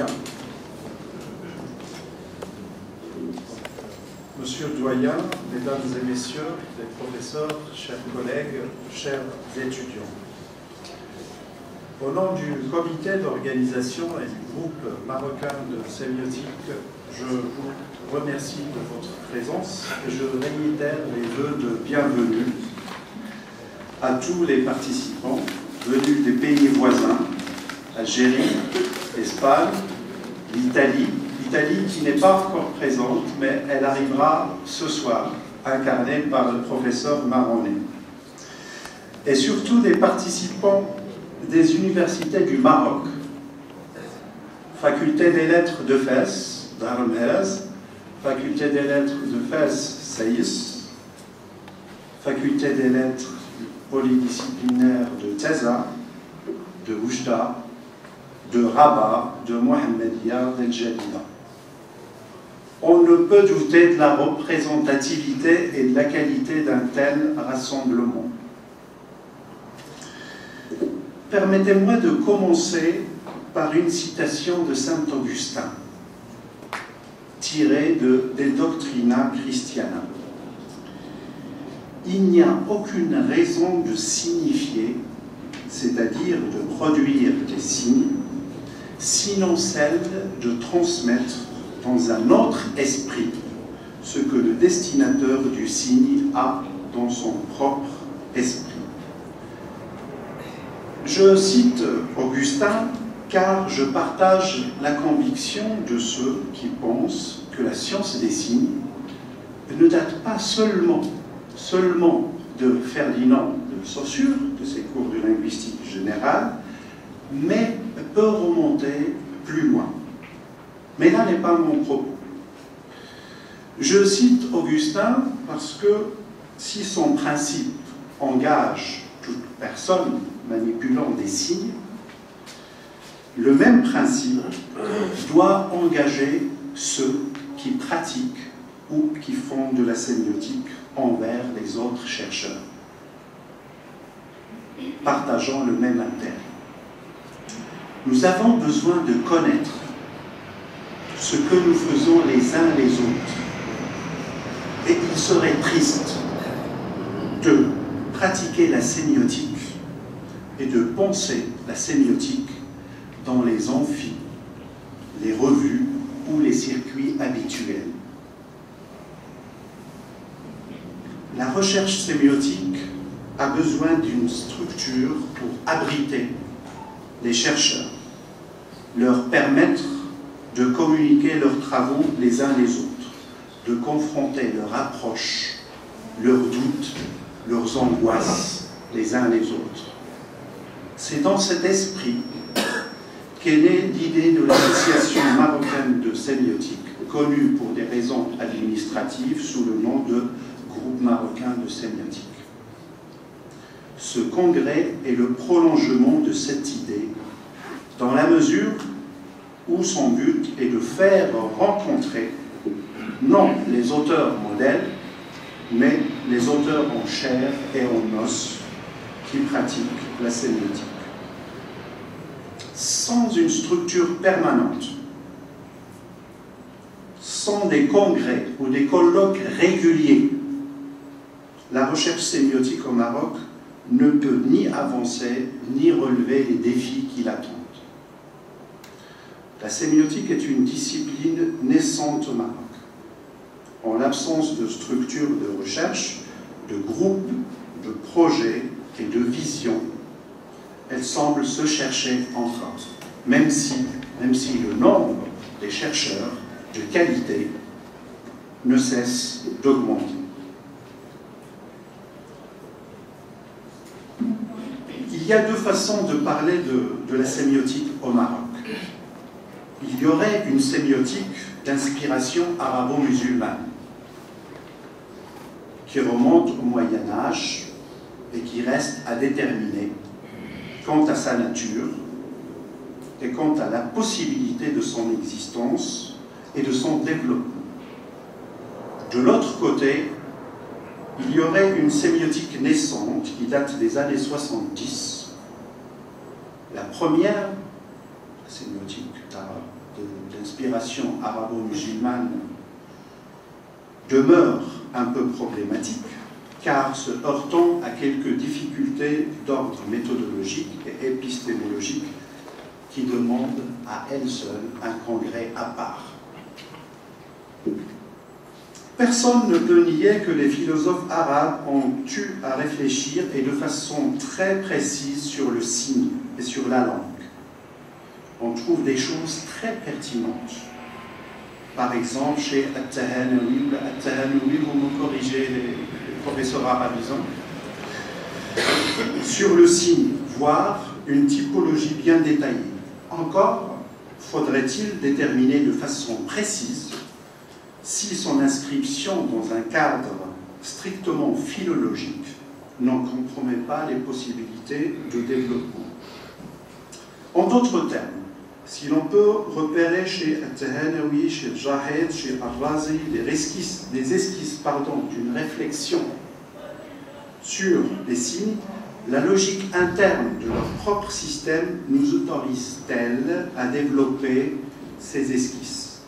Doyen. Monsieur le Doyen, Mesdames et Messieurs, les professeurs, chers collègues, chers étudiants. Au nom du comité d'organisation et du groupe marocain de sémiotique, je vous remercie de votre présence et je réitère les vœux de bienvenue à tous les participants venus des pays voisins, Algérie, Espagne, l'Italie qui n'est pas encore présente, mais elle arrivera ce soir, incarnée par le professeur Maronnet. Et surtout des participants des universités du Maroc, Faculté des lettres de Fès, Dar el-Mez, Faculté des lettres de Fès, Saïs, Faculté des lettres polydisciplinaires de Teza, de Oujda, de Rabat, de Mohammedia, d'El Jadida. On ne peut douter de la représentativité et de la qualité d'un tel rassemblement. Permettez-moi de commencer par une citation de saint Augustin, tirée de De Doctrina Christiana. Il n'y a aucune raison de signifier, c'est-à-dire de produire des signes, sinon celle de transmettre dans un autre esprit ce que le destinateur du signe a dans son propre esprit. Je cite Augustin car je partage la conviction de ceux qui pensent que la science des signes ne date pas seulement de Ferdinand de Saussure, de ses cours de linguistique générale, mais peut remonter plus loin. Mais là n'est pas mon propos. Je cite Augustin parce que si son principe engage toute personne manipulant des signes, le même principe doit engager ceux qui pratiquent ou qui font de la sémiotique envers les autres chercheurs, partageant le même intérêt. Nous avons besoin de connaître ce que nous faisons les uns les autres. Et il serait triste de pratiquer la sémiotique et de penser la sémiotique dans les amphis, les revues ou les circuits habituels. La recherche sémiotique a besoin d'une structure pour abriter les chercheurs, leur permettre de communiquer leurs travaux les uns les autres, de confronter leur approche, leurs doutes, leurs angoisses les uns les autres. C'est dans cet esprit qu'est née l'idée de l'association marocaine de sémiotique, connue pour des raisons administratives sous le nom de Groupe marocain de sémiotique. Ce congrès est le prolongement de cette idée, dans la mesure où son but est de faire rencontrer non les auteurs modèles, mais les auteurs en chair et en os qui pratiquent la sémiotique. Sans une structure permanente, sans des congrès ou des colloques réguliers, la recherche sémiotique au Maroc ne peut ni avancer, ni relever les défis qui l'attendent. La sémiotique est une discipline naissante au Maroc. En l'absence de structures de recherche, de groupes, de projets et de visions, elle semble se chercher encore, même si le nombre des chercheurs de qualité ne cesse d'augmenter. Il y a deux façons de parler de la sémiotique au Maroc. Il y aurait une sémiotique d'inspiration arabo-musulmane qui remonte au Moyen-Âge et qui reste à déterminer quant à sa nature et quant à la possibilité de son existence et de son développement. De l'autre côté, il y aurait une sémiotique naissante qui date des années 70. La première, la sémiotique d'arabe, d'inspiration arabo-musulmane demeure un peu problématique, car se heurtant à quelques difficultés d'ordre méthodologique et épistémologique qui demandent à elles seules un congrès à part. Personne ne peut nier que les philosophes arabes ont eu à réfléchir, et de façon très précise, sur le signe et sur la langue. On trouve des choses très pertinentes. Par exemple, chez At-Tahanoui, vous me corrigez les professeurs arabisants, sur le signe, voire une typologie bien détaillée. Encore faudrait-il déterminer de façon précise si son inscription dans un cadre strictement philologique n'en compromet pas les possibilités de développement. En d'autres termes, si l'on peut repérer chez At-Tahanoui, chez Jahed, chez Ar-Razi des esquisses d'une réflexion sur les signes, la logique interne de leur propre système nous autorise-t-elle à développer ces esquisses?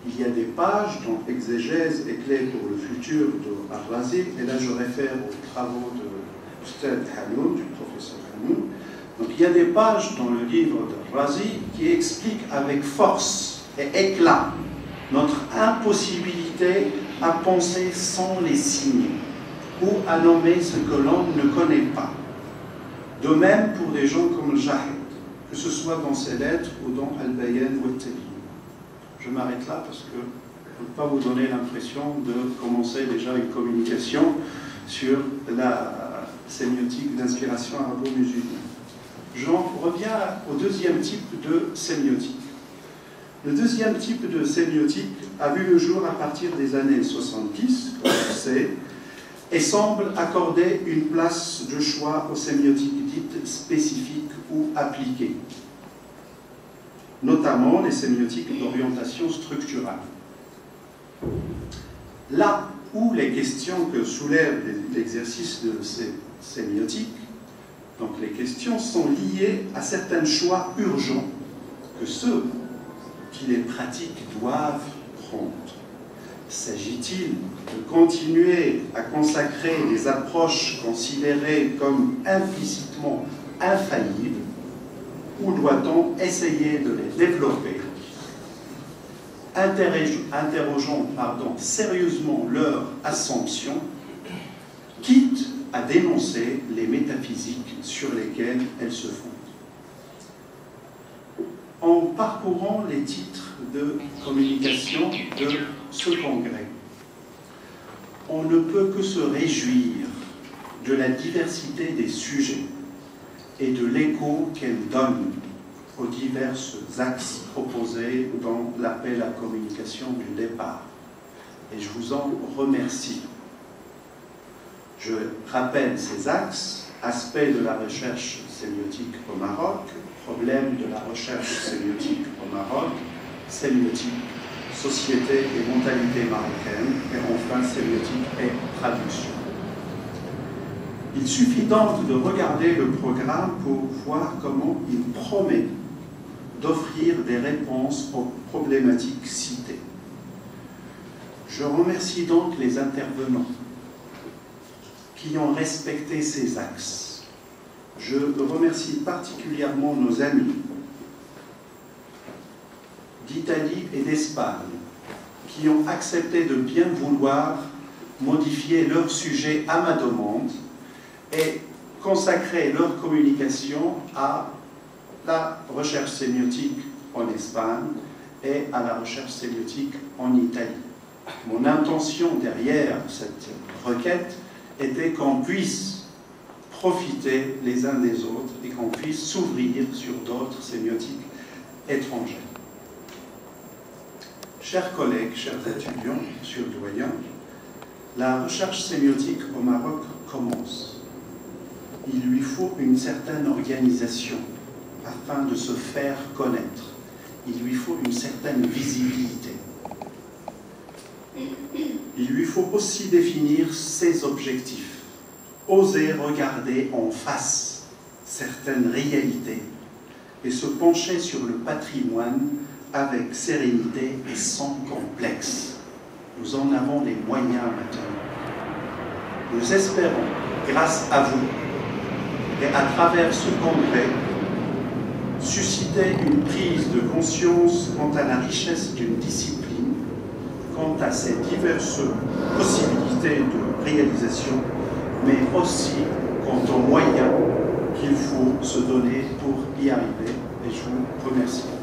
Il y a des pages dont l'exégèse est clé pour le futur de Ar-Razi, et là je réfère aux travaux de Ustad Hanoun, du professeur Hanoun. Donc il y a des pages dans le livre d'Ar-Razi qui expliquent avec force et éclat notre impossibilité à penser sans les signes ou à nommer ce que l'on ne connaît pas. De même pour des gens comme Jahed, que ce soit dans ses lettres ou dans Al-Bayan ou Al-Tabiyin. Je m'arrête là parce que je ne veux pas vous donner l'impression de commencer déjà une communication sur la sémiotique d'inspiration arabo-musulmane. J'en reviens au deuxième type de sémiotique. Le deuxième type de sémiotique a vu le jour à partir des années 70, comme on sait, et semble accorder une place de choix aux sémiotiques dites spécifiques ou appliquées, notamment les sémiotiques d'orientation structurale. Là où les questions que soulève l'exercice de ces sémiotiques, donc les questions sont liées à certains choix urgents que ceux qui les pratiquent doivent prendre. S'agit-il de continuer à consacrer des approches considérées comme implicitement infaillibles, ou doit-on essayer de les développer, interrogeant sérieusement leur assumption, quitte à dénoncer les métaphysiques sur lesquelles elles se fondent? En parcourant les titres de communication de ce congrès, on ne peut que se réjouir de la diversité des sujets et de l'écho qu'elle donne aux divers axes proposés dans l'appel à communication du départ. Et je vous en remercie. Je rappelle ces axes: aspect de la recherche sémiotique au Maroc, problème de la recherche sémiotique au Maroc, sémiotique, société et mentalité marocaine, et enfin sémiotique et traduction. Il suffit donc de regarder le programme pour voir comment il promet d'offrir des réponses aux problématiques citées. Je remercie donc les intervenants qui ont respecté ces axes. Je remercie particulièrement nos amis d'Italie et d'Espagne qui ont accepté de bien vouloir modifier leur sujet à ma demande et consacrer leur communication à la recherche sémiotique en Espagne et à la recherche sémiotique en Italie. Mon intention derrière cette requête était qu'on puisse profiter les uns des autres et qu'on puisse s'ouvrir sur d'autres sémiotiques étrangères. Chers collègues, chers étudiants, monsieur le doyen, la recherche sémiotique au Maroc commence. Il lui faut une certaine organisation afin de se faire connaître. Il lui faut une certaine visibilité. Il lui faut aussi définir ses objectifs, oser regarder en face certaines réalités et se pencher sur le patrimoine avec sérénité et sans complexe. Nous en avons les moyens maintenant. Nous espérons, grâce à vous et à travers ce congrès, susciter une prise de conscience quant à la richesse d'une discipline, quant à ses diverses possibilités de réalisation, mais aussi quant aux moyens qu'il faut se donner pour y arriver. Et je vous remercie.